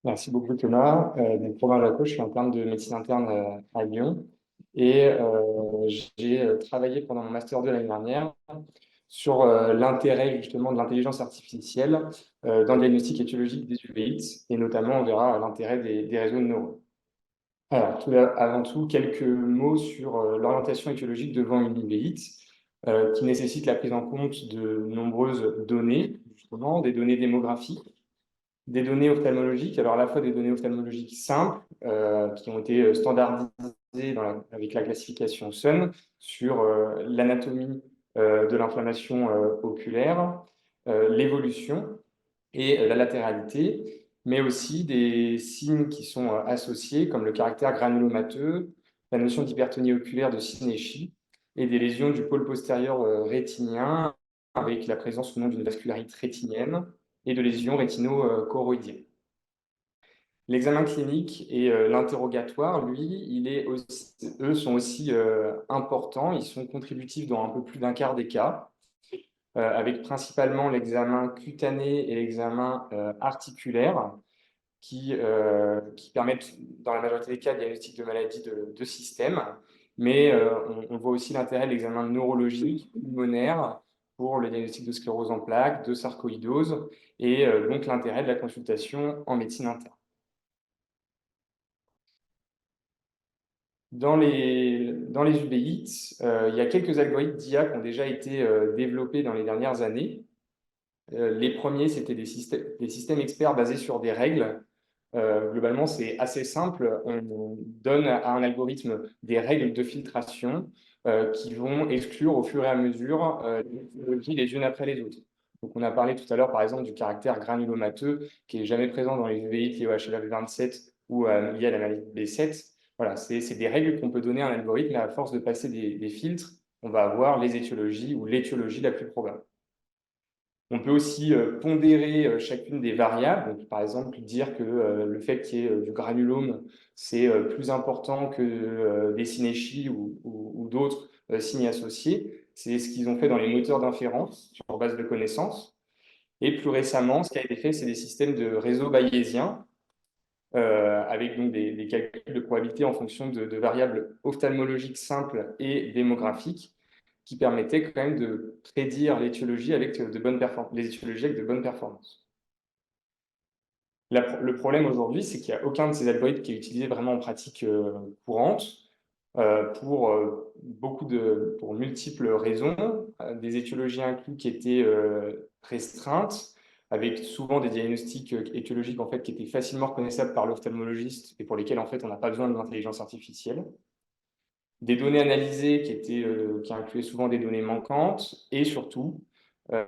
Merci beaucoup Thomas. Donc, Robin Jacot, je suis interne de médecine interne à Lyon et j'ai travaillé pendant mon master 2 l'année dernière sur l'intérêt justement de l'intelligence artificielle dans le diagnostic étiologique des uveites et notamment on verra l'intérêt des réseaux de neurones. Alors, avant tout, quelques mots sur l'orientation étiologique devant une uvéite qui nécessite la prise en compte de nombreuses données, justement des données démographiques, des données ophtalmologiques, alors à la fois des données ophtalmologiques simples qui ont été standardisées avec la classification Sun sur l'anatomie de l'inflammation oculaire, l'évolution et la latéralité, mais aussi des signes qui sont associés comme le caractère granulomateux, la notion d'hypertonie oculaire de synéchie et des lésions du pôle postérieur rétinien avec la présence ou non d'une vascularite rétinienne et de lésions rétino-choroïdiennes. L'examen clinique et l'interrogatoire, lui, eux sont aussi importants. Ils sont contributifs dans un peu plus d'un quart des cas, avec principalement l'examen cutané et l'examen articulaire, qui permettent, dans la majorité des cas, le diagnostic de maladies de système. Mais on voit aussi l'intérêt de l'examen neurologique, pulmonaire, pour le diagnostic de sclérose en plaques, de sarcoïdose, et donc l'intérêt de la consultation en médecine interne. Dans les uveites, il y a quelques algorithmes d'IA qui ont déjà été développés dans les dernières années. Les premiers, c'était des systèmes experts basés sur des règles. Globalement, c'est assez simple. On donne à un algorithme des règles de filtration qui vont exclure au fur et à mesure les technologies les unes après les autres. Donc, on a parlé tout à l'heure, par exemple, du caractère granulomateux qui est jamais présent dans les uveites liées au HLA-V27 ou liées à la maladie B7. Voilà, c'est des règles qu'on peut donner à un algorithme, et à force de passer des filtres, on va avoir les étiologies ou l'étiologie la plus probable. On peut aussi pondérer chacune des variables. Donc, par exemple, dire que le fait qu'il y ait du granulome, c'est plus important que des synéchies ou d'autres signes associés. C'est ce qu'ils ont fait dans les moteurs d'inférence sur base de connaissances. Et plus récemment, ce qui a été fait, c'est des systèmes de réseaux bayésiens avec donc des calculs de probabilité en fonction de variables ophtalmologiques simples et démographiques qui permettaient quand même de prédire l'étiologie avec les étiologies avec de bonnes performances. Le problème aujourd'hui, c'est qu'il n'y a aucun de ces algorithmes qui est utilisé vraiment en pratique courante pour multiples raisons, des étiologies inclus qui étaient restreintes, avec souvent des diagnostics étiologiques en fait, qui étaient facilement reconnaissables par l'ophtalmologiste et pour lesquels en fait, on n'a pas besoin de l'intelligence artificielle. Des données analysées qui incluaient souvent des données manquantes et surtout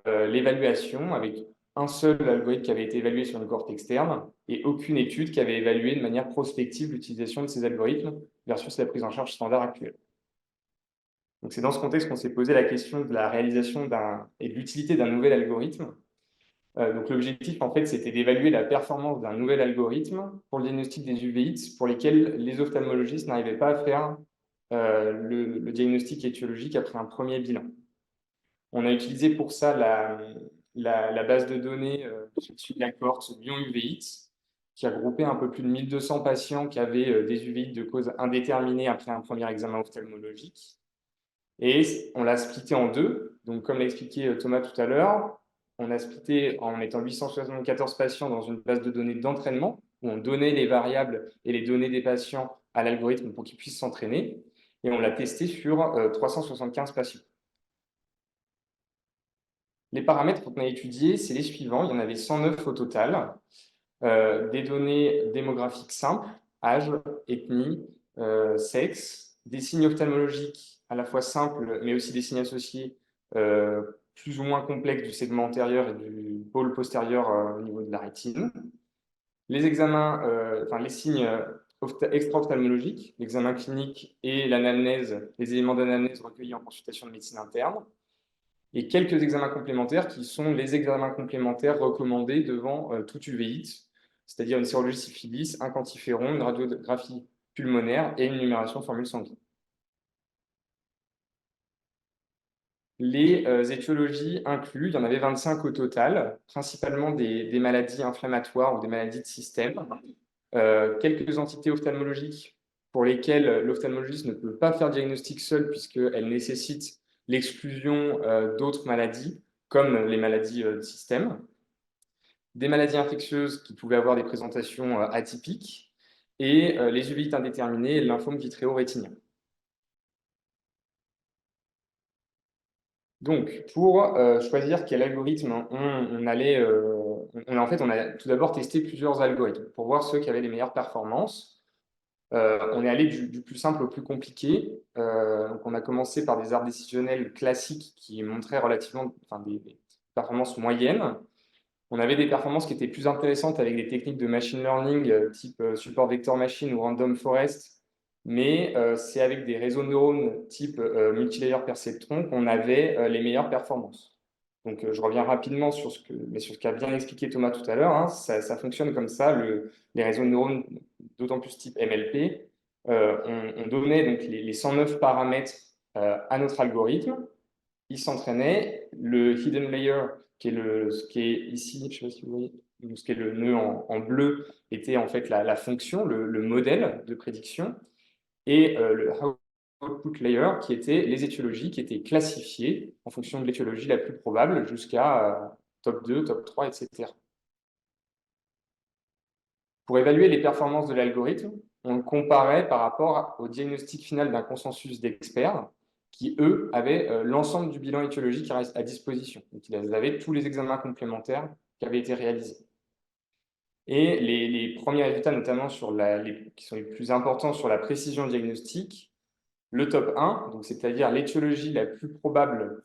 l'évaluation avec un seul algorithme qui avait été évalué sur une cohorte externe et aucune étude qui avait évalué de manière prospective l'utilisation de ces algorithmes versus la prise en charge standard actuelle. Donc c'est dans ce contexte qu'on s'est posé la question de la réalisation et de l'utilité d'un nouvel algorithme. Donc l'objectif, en fait, c'était d'évaluer la performance d'un nouvel algorithme pour le diagnostic des uveites pour lesquels les ophtalmologistes n'arrivaient pas à faire le diagnostic étiologique après un premier bilan. On a utilisé pour ça la base de données de la cohorte Lyon Uveites, qui a groupé un peu plus de 1200 patients qui avaient des uveites de cause indéterminée après un premier examen ophtalmologique. Et on l'a splitté en deux. Donc, comme l'a expliqué Thomas tout à l'heure, on a splitté en mettant 874 patients dans une base de données d'entraînement, où on donnait les variables et les données des patients à l'algorithme pour qu'il puisse s'entraîner. Et on l'a testé sur 375 patients. Les paramètres qu'on a étudiés, c'est les suivants. Il y en avait 109 au total. Des données démographiques simples, âge, ethnie, sexe, des signes ophtalmologiques à la fois simples, mais aussi des signes associés plus ou moins complexes du segment antérieur et du pôle postérieur au niveau de la rétine. Les examens, les signes extra-ophtalmologiques, l'examen clinique et l'anamnèse, les éléments d'anamnèse recueillis en consultation de médecine interne et quelques examens complémentaires qui sont les examens complémentaires recommandés devant toute uvéite, c'est-à-dire une sérologie syphilis, un quantiféron, une radiographie pulmonaire et une numération de formule sanguine. Les étiologies incluses, il y en avait 25 au total, principalement des maladies inflammatoires ou des maladies de système, quelques entités ophtalmologiques pour lesquelles l'ophtalmologiste ne peut pas faire diagnostic seul puisqu'elles nécessitent l'exclusion d'autres maladies, comme les maladies de système, des maladies infectieuses qui pouvaient avoir des présentations atypiques, et les uvéites indéterminées et le lymphome vitréo-rétinien. Donc, pour choisir quel algorithme on allait, en fait, on a tout d'abord testé plusieurs algorithmes pour voir ceux qui avaient les meilleures performances. On est allé du plus simple au plus compliqué. Donc, on a commencé par des arbres décisionnels classiques qui montraient relativement, enfin, des performances moyennes. On avait des performances qui étaient plus intéressantes avec des techniques de machine learning type support vector machine ou random forest, mais c'est avec des réseaux de neurones type multilayer perceptron qu'on avait les meilleures performances. Donc je reviens rapidement sur ce qu'a bien expliqué Thomas tout à l'heure, hein. Ça fonctionne comme ça, les réseaux de neurones, d'autant plus type MLP. On donnait donc les 109 paramètres à notre algorithme. Il s'entraînait. Le hidden layer, ce qui est ici, je ne sais pas si vous voyez, ce qui est le nœud en bleu, était en fait la fonction, le modèle de prédiction, et le output layer, qui était les étiologies qui étaient classifiées en fonction de l'étiologie la plus probable jusqu'à top 2, top 3, etc. Pour évaluer les performances de l'algorithme, on le comparait par rapport au diagnostic final d'un consensus d'experts qui, eux, avaient l'ensemble du bilan étiologique à disposition. Donc, ils avaient tous les examens complémentaires qui avaient été réalisés. Et les premiers résultats, notamment qui sont les plus importants sur la précision diagnostique, le top 1, c'est-à-dire l'étiologie la plus probable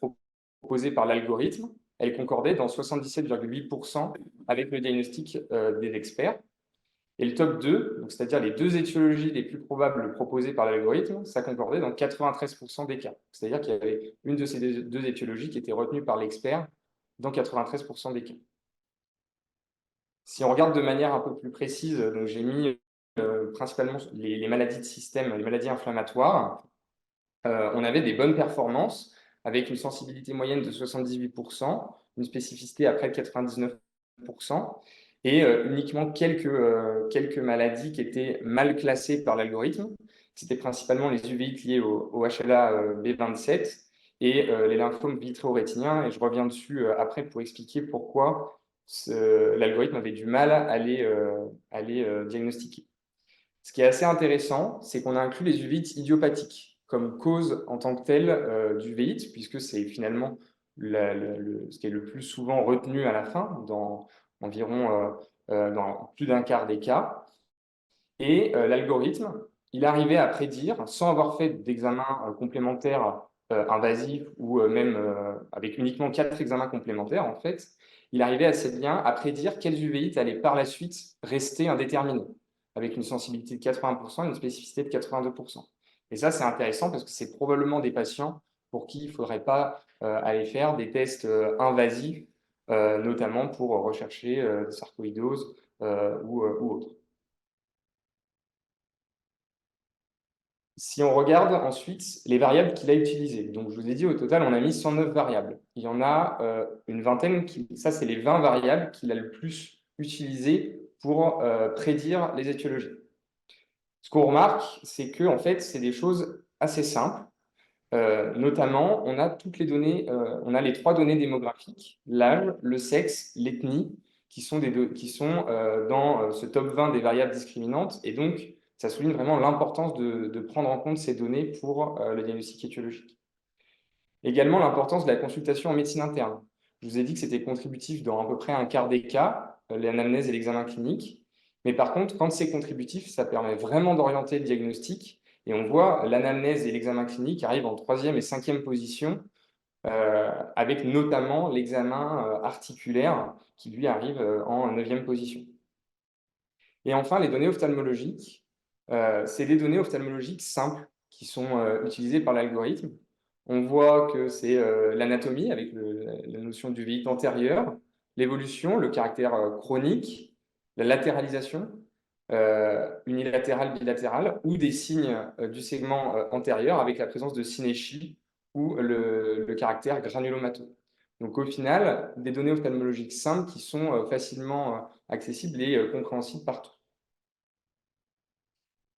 proposée par l'algorithme, elle concordait dans 77,8% avec le diagnostic des experts. Et le top 2, c'est-à-dire les deux étiologies les plus probables proposées par l'algorithme, ça concordait dans 93% des cas. C'est-à-dire qu'il y avait une de ces deux étiologies qui était retenue par l'expert dans 93% des cas. Si on regarde de manière un peu plus précise, donc j'ai mis principalement les maladies de système, les maladies inflammatoires, on avait des bonnes performances avec une sensibilité moyenne de 78%, une spécificité à près de 99%, et uniquement quelques maladies qui étaient mal classées par l'algorithme. C'était principalement les uvéites liées au HLA B27 et les lymphomes vitréo-rétiniens, et je reviens dessus après pour expliquer pourquoi l'algorithme avait du mal à les diagnostiquer. Ce qui est assez intéressant, c'est qu'on a inclus les uvéites idiopathiques comme cause en tant que telle d'uvéite, puisque c'est finalement ce qui est le plus souvent retenu à la fin, dans plus d'un quart des cas. Et l'algorithme, il arrivait à prédire, sans avoir fait d'examen complémentaire invasif ou même avec uniquement 4 examens complémentaires, en fait, il arrivait assez bien à prédire quelles uvéites allaient par la suite rester indéterminées, avec une sensibilité de 80% et une spécificité de 82%. Et ça, c'est intéressant parce que c'est probablement des patients pour qui il ne faudrait pas aller faire des tests invasifs, notamment pour rechercher des sarcoïdoses ou autres. Si on regarde ensuite les variables qu'il a utilisées, donc je vous ai dit au total, on a mis 109 variables. Il y en a une vingtaine, ça c'est les 20 variables qu'il a le plus utilisées pour prédire les étiologies. Ce qu'on remarque, c'est que en fait, c'est des choses assez simples. Notamment, on a toutes les données, on a les 3 données démographiques, l'âge, le sexe, l'ethnie, qui sont dans ce top 20 des variables discriminantes. Et donc, ça souligne vraiment l'importance de prendre en compte ces données pour le diagnostic étiologique. Également, l'importance de la consultation en médecine interne. Je vous ai dit que c'était contributif dans à peu près un quart des cas, l'anamnèse et l'examen clinique. Mais par contre, quand c'est contributif, ça permet vraiment d'orienter le diagnostic. Et on voit l'anamnèse et l'examen clinique arrivent en 3e et 5e position, avec notamment l'examen articulaire qui lui arrive en 9e position. Et enfin, les données ophtalmologiques, c'est des données ophtalmologiques simples qui sont utilisées par l'algorithme. On voit que c'est l'anatomie avec la notion d'uvéite antérieure, l'évolution, le caractère chronique, la latéralisation, unilatérale, bilatérale, ou des signes du segment antérieur avec la présence de synéchie ou le caractère granulomateux. Donc au final, des données ophtalmologiques simples qui sont facilement accessibles et compréhensibles partout.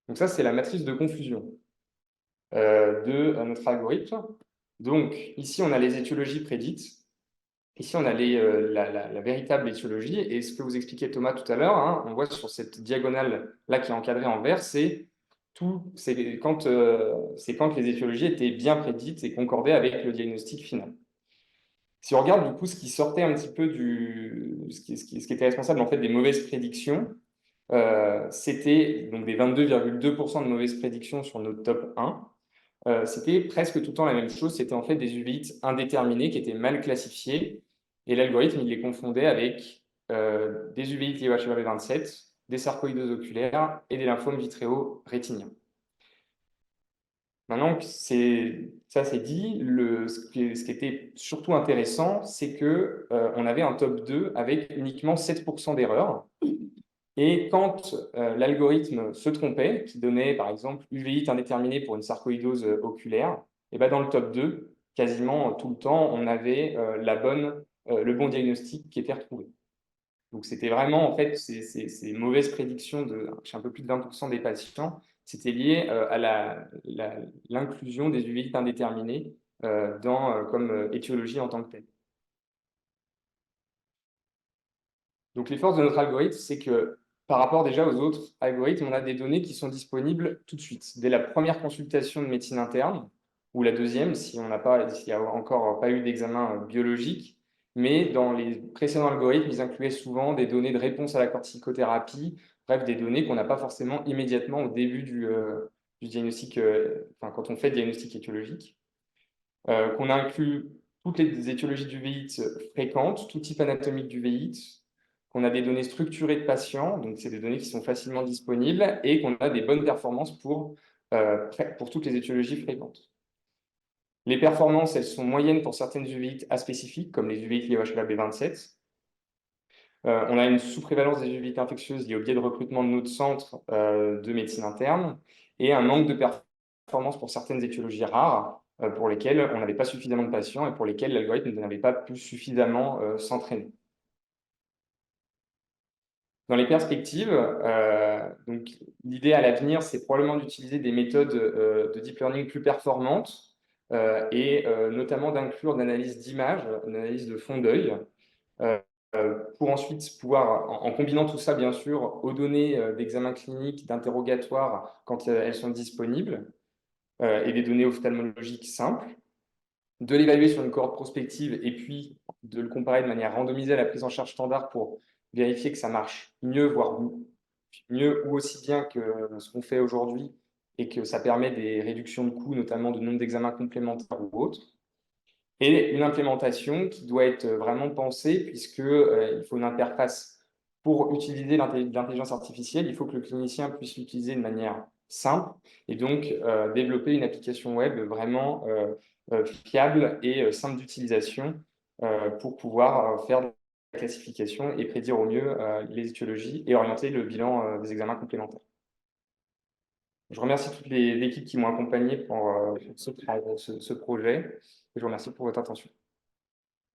Donc ça, c'est la matrice de confusion de notre algorithme. Donc ici, on a les étiologies prédites. Ici, on a la véritable étiologie. Et ce que vous expliquait Thomas tout à l'heure, hein, on voit sur cette diagonale-là qui est encadrée en vert, c'est quand les étiologies étaient bien prédites et concordaient avec le diagnostic final. Si on regarde du coup ce qui sortait un petit peu ce qui était responsable en fait des mauvaises prédictions, c'était donc des 22,2% de mauvaises prédictions sur notre top 1. C'était presque tout le temps la même chose, c'était en fait des uveites indéterminés qui étaient mal classifiés, et l'algorithme il les confondait avec des uveites liées au HLA-B27, des sarcoïdoses oculaires et des lymphomes vitréo-rétiniens. Maintenant que ça c'est dit, ce qui était surtout intéressant, c'est que on avait un top 2 avec uniquement 7% d'erreurs. Et quand l'algorithme se trompait, qui donnait par exemple uvéite indéterminée pour une sarcoïdose oculaire, et ben dans le top 2, quasiment tout le temps, on avait le bon diagnostic qui était retrouvé. Donc c'était vraiment, en fait, ces mauvaises prédictions chez un peu plus de 20% des patients, c'était lié à l'inclusion des uvéites indéterminées comme étiologie en tant que telle. Donc les forces de notre algorithme, c'est que par rapport déjà aux autres algorithmes, on a des données qui sont disponibles tout de suite, dès la première consultation de médecine interne, ou la deuxième, s'il n'y a encore pas eu d'examen biologique. Mais dans les précédents algorithmes, ils incluaient souvent des données de réponse à la corticothérapie, bref, des données qu'on n'a pas forcément immédiatement au début du diagnostic, quand on fait le diagnostic étiologique. Qu'on inclut toutes les étiologies d'uveites fréquentes, tout type anatomique d'uveites, qu'on a des données structurées de patients, donc c'est des données qui sont facilement disponibles, et qu'on a des bonnes performances pour toutes les étiologies fréquentes. Les performances, elles sont moyennes pour certaines uveites aspécifiques, comme les uveites liées au HLA-B27. On a une sous-prévalence des uveites infectieuses liées au biais de recrutement de notre centre de médecine interne, et un manque de performance pour certaines étiologies rares, pour lesquelles on n'avait pas suffisamment de patients et pour lesquelles l'algorithme n'avait pas pu suffisamment s'entraîner. Dans les perspectives, donc l'idée à l'avenir, c'est probablement d'utiliser des méthodes de deep learning plus performantes et notamment d'inclure l'analyse d'image, l'analyse de fond d'œil, pour ensuite pouvoir, en combinant tout ça bien sûr aux données d'examen clinique, d'interrogatoire quand elles sont disponibles, et des données ophtalmologiques simples, de l'évaluer sur une cohorte prospective et puis de le comparer de manière randomisée à la prise en charge standard pour vérifier que ça marche mieux, voire mieux ou aussi bien que ce qu'on fait aujourd'hui et que ça permet des réductions de coûts, notamment de nombre d'examens complémentaires ou autres. Et une implémentation qui doit être vraiment pensée puisqu'il faut une interface pour utiliser l'intelligence artificielle. Il faut que le clinicien puisse l'utiliser de manière simple et donc développer une application web vraiment fiable et simple d'utilisation pour pouvoir faire de la classification et prédire au mieux les étiologies et orienter le bilan des examens complémentaires. Je remercie toutes les équipes qui m'ont accompagné pour ce projet et je vous remercie pour votre attention.